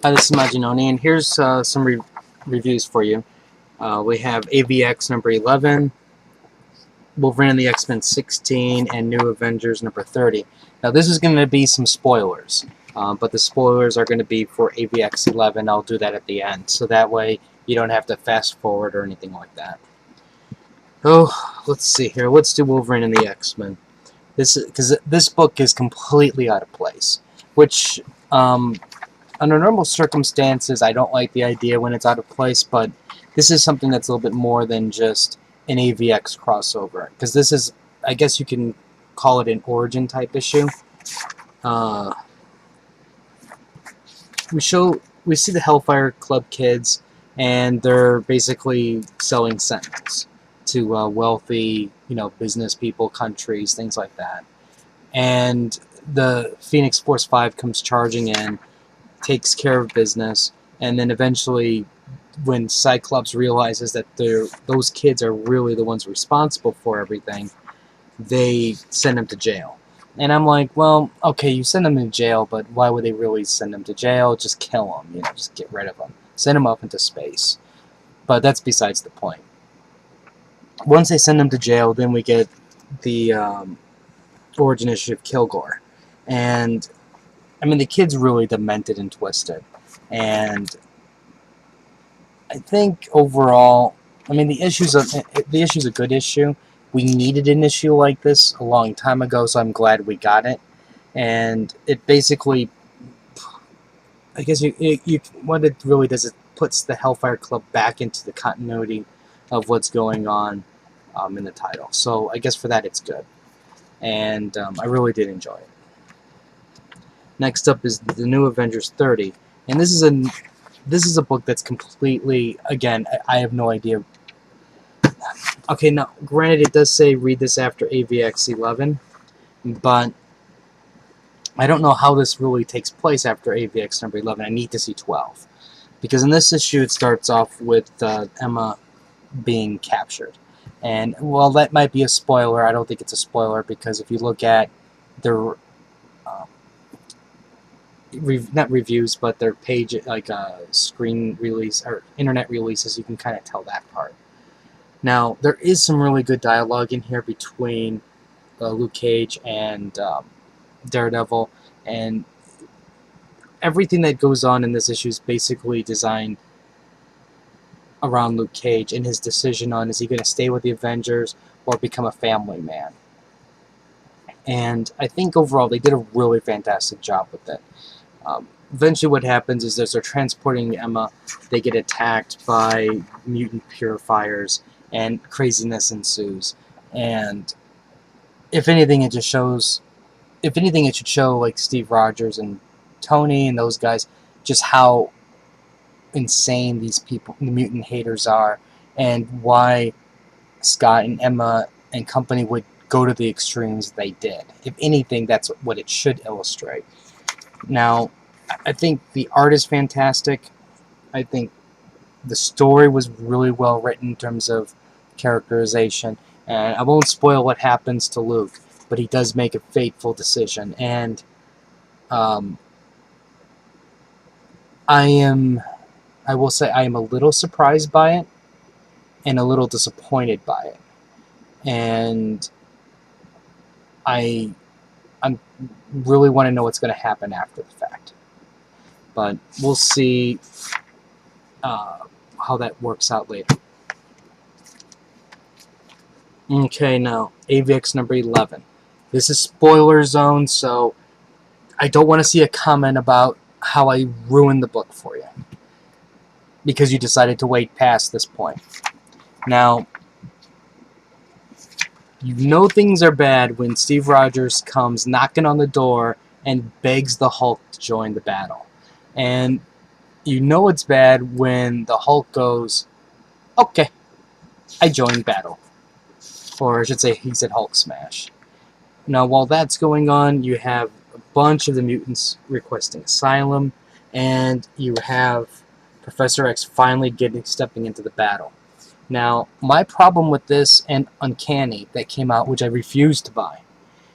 Hi, this is Maginoni, and here's some reviews for you. We have AVX number 11, Wolverine the X-Men 16, and New Avengers number 30. Now, this is going to be some spoilers, but the spoilers are going to be for AVX 11. I'll do that at the end, so that way you don't have to fast forward or anything like that. Oh, let's see here. Let's do Wolverine and the X-Men. Because this book is completely out of place, which under normal circumstances, I don't like the idea when it's out of place, but this is something that's a little bit more than just an AVX crossover. Because this is, I guess you can call it an origin type issue. We see the Hellfire Club kids, and they're basically selling Sentinels to wealthy, business people, countries, things like that. And the Phoenix Force 5 comes charging in, takes care of business, and then eventually when Cyclops realizes that those kids are really the ones responsible for everything, they send him to jail. And I'm like, well, okay, you send them to jail, but why would they really send them to jail? Just kill them, just get rid of them. Send them up into space. But that's besides the point. Once they send them to jail, then we get the origin issue of Kilgore. And I mean, the kid's really demented and twisted. And I think overall, I mean, the issue's a good issue. We needed an issue like this a long time ago, so I'm glad we got it. And it basically, I guess what it really does is it puts the Hellfire Club back into the continuity of what's going on in the title. So I guess for that it's good. And I really did enjoy it. Next up is the New Avengers 30, and this is a book that's completely, again, I have no idea. Okay, now granted, it does say read this after AVX 11, but I don't know how this really takes place after AVX number 11. I need to see 12, because in this issue it starts off with Emma being captured, and while that might be a spoiler, I don't think it's a spoiler, because if you look at their not reviews, but their page, like screen release or internet releases, you can kind of tell that part. Now, there is some really good dialogue in here between Luke Cage and Daredevil, and everything that goes on in this issue is basically designed around Luke Cage and his decision on, is he going to stay with the Avengers or become a family man. And I think overall they did a really fantastic job with it. Eventually what happens is, as they're transporting Emma, they get attacked by mutant purifiers, and craziness ensues. And if anything, it should show like Steve Rogers and Tony and those guys, just how insane these people, the mutant haters, are, and why Scott and Emma and company would go to the extremes they did. If anything, that's what it should illustrate. Now, I think the art is fantastic. I think the story was really well written in terms of characterization. And I won't spoil what happens to Luke, but he does make a fateful decision. And I will say I am a little surprised by it and a little disappointed by it. And I really want to know what's going to happen after the fact. But we'll see how that works out later. Okay, now, AVX number 11. This is spoiler zone, so I don't want to see a comment about how I ruined the book for you, because you decided to wait past this point. Now, you know things are bad when Steve Rogers comes knocking on the door and begs the Hulk to join the battle. And you know it's bad when the Hulk goes, okay, I joined battle. Or I should say, he said Hulk smash. Now, while that's going on, you have a bunch of the mutants requesting asylum, and you have Professor X finally stepping into the battle. Now, my problem with this and Uncanny that came out, which I refused to buy.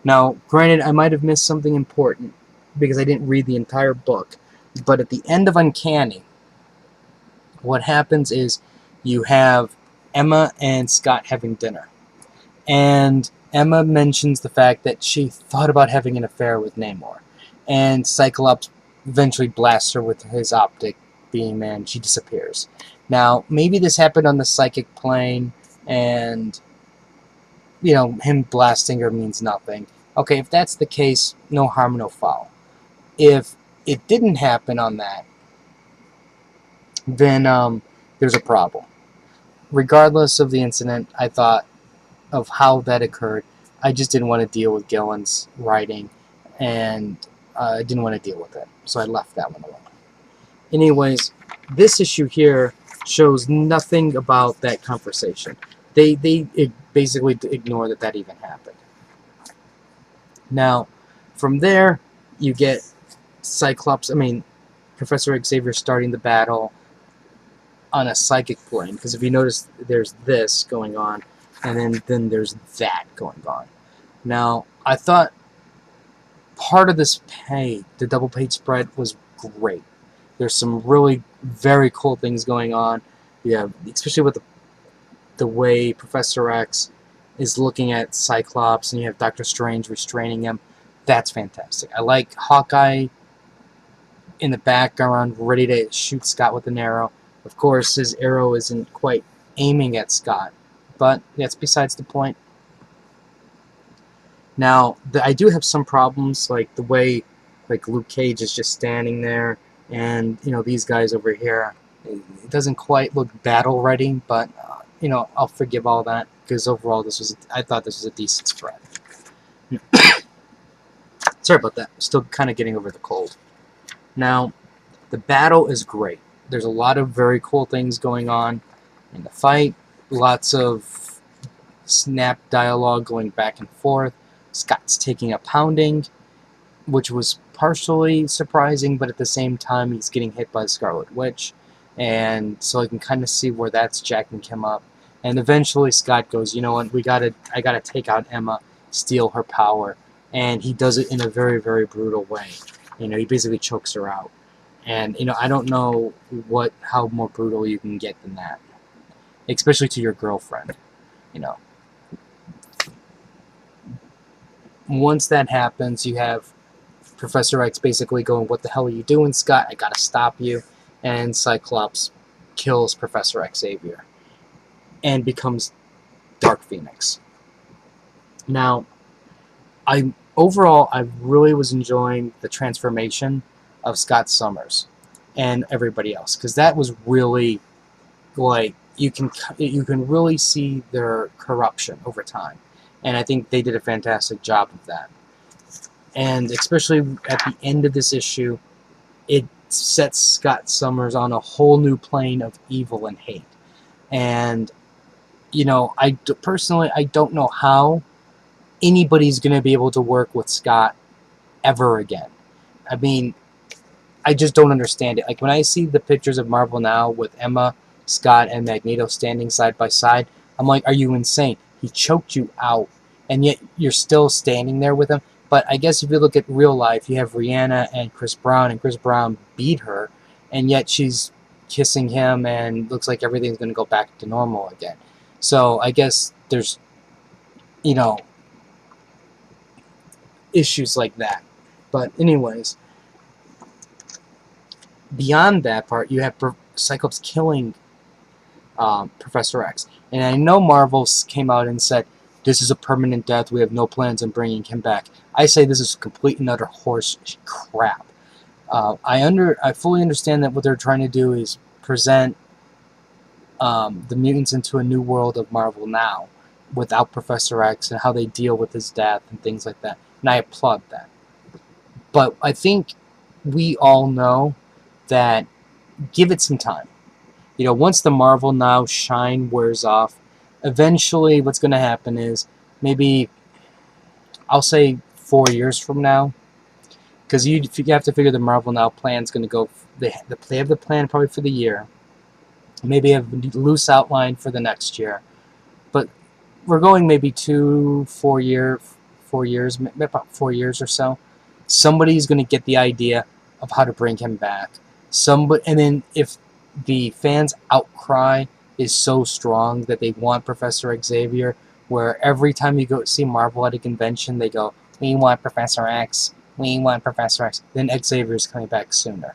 Now, granted, I might have missed something important because I didn't read the entire book, But at the end of Uncanny, what happens is you have Emma and Scott having dinner. And Emma mentions the fact that she thought about having an affair with Namor. And Cyclops eventually blasts her with his optic beam and she disappears. Now, maybe this happened on the psychic plane and, you know, him blasting her means nothing. Okay, if that's the case, no harm, no foul. If it didn't happen on that, then there's a problem. Regardless of the incident, I thought of how that occurred. I just didn't want to deal with Gillen's writing, and I didn't want to deal with it, so I left that one alone. Anyways, this issue here shows nothing about that conversation. They basically ignore that even happened. Now, from there, you get Professor Xavier starting the battle on a psychic plane, because if you notice, there's this going on, and then there's that going on. Now, I thought part of this the double page spread, was great. There's some really very cool things going on. Yeah, especially with the way Professor X is looking at Cyclops, and you have Doctor Strange restraining him. That's fantastic. I like Hawkeye in the background, ready to shoot Scott with an arrow. Of course, his arrow isn't quite aiming at Scott, but that's besides the point. Now, I do have some problems, like the way Luke Cage is just standing there, and these guys over here. It doesn't quite look battle ready, but I'll forgive all that, because overall I thought this was a decent spread. Sorry about that. Still kind of getting over the cold. Now, the battle is great. There's a lot of very cool things going on in the fight. Lots of snap dialogue going back and forth. Scott's taking a pounding, which was partially surprising, but at the same time he's getting hit by the Scarlet Witch, and so I can kind of see where that's jacking him up. And eventually Scott goes, you know what, I gotta take out Emma, steal her power, and he does it in a very, very brutal way. He basically chokes her out. And I don't know how more brutal you can get than that, especially to your girlfriend. Once that happens, you have Professor X basically going, "What the hell are you doing, Scott? I gotta stop you." And Cyclops kills Professor Xavier and becomes Dark Phoenix. Now, overall, I really was enjoying the transformation of Scott Summers and everybody else, because that was really, you can really see their corruption over time, and I think they did a fantastic job of that. And especially at the end of this issue, it sets Scott Summers on a whole new plane of evil and hate. And personally, I don't know how anybody's going to be able to work with Scott ever again. I mean, I just don't understand it. Like, when I see the pictures of Marvel Now with Emma, Scott, and Magneto standing side by side, I'm like, are you insane? He choked you out, and yet you're still standing there with him. But I guess if you look at real life, you have Rihanna and Chris Brown, and Chris Brown beat her, and yet she's kissing him, and looks like everything's going to go back to normal again. So I guess there's, issues like that. But anyways, beyond that part, you have Cyclops killing Professor X. And I know Marvel came out and said, this is a permanent death, we have no plans on bringing him back. I say this is complete and utter horse crap. I fully understand that what they're trying to do is present the mutants into a new world of Marvel Now, without Professor X, and how they deal with his death and things like that. And I applaud that. But I think we all know that give it some time. Once the Marvel Now shine wears off, eventually what's going to happen is, maybe, I'll say 4 years from now, because you have to figure the Marvel Now plan's going to go, they have the plan probably for the year, maybe have a loose outline for the next year, but we're going maybe 4 years, about 4 years or so. Somebody's going to get the idea, of how to bring him back. And then if the fans' outcry is so strong that they want Professor Xavier, where every time you go see Marvel at a convention, they go, "We want Professor X, we want Professor X," then Xavier's coming back sooner.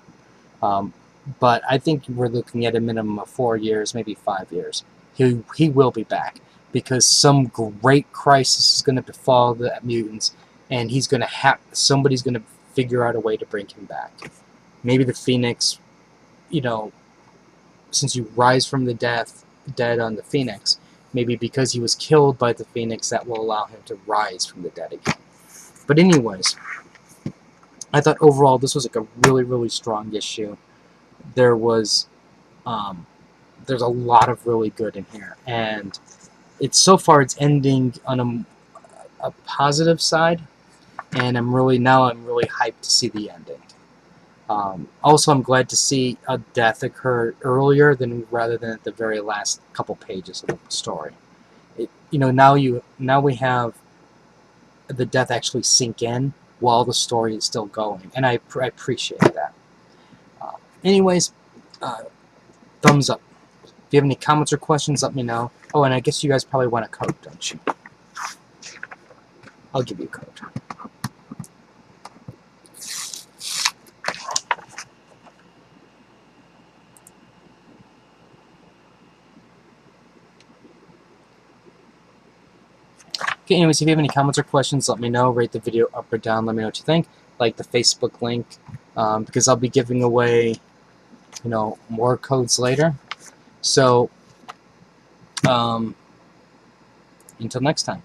But I think we're looking at a minimum of 4 years, maybe 5 years. He will be back, because some great crisis is going to befall the mutants, and somebody's going to figure out a way to bring him back. Maybe the Phoenix, since you rise from the dead on the Phoenix, maybe because he was killed by the Phoenix, that will allow him to rise from the dead again. But anyways, I thought overall this was like a really, really strong issue. There's a lot of really good in here, and so far it's ending on a positive side, and I'm really hyped to see the ending. Also, I'm glad to see a death occur earlier rather than at the very last couple pages of the story. Now we have the death actually sink in while the story is still going, and I appreciate that. Anyways, thumbs up. If you have any comments or questions, let me know. Oh, and I guess you guys probably want a code, don't you? I'll give you a code. Okay, anyways, if you have any comments or questions, let me know. Rate the video up or down. Let me know what you think. Like the Facebook link, because I'll be giving away, more codes later. So, until next time.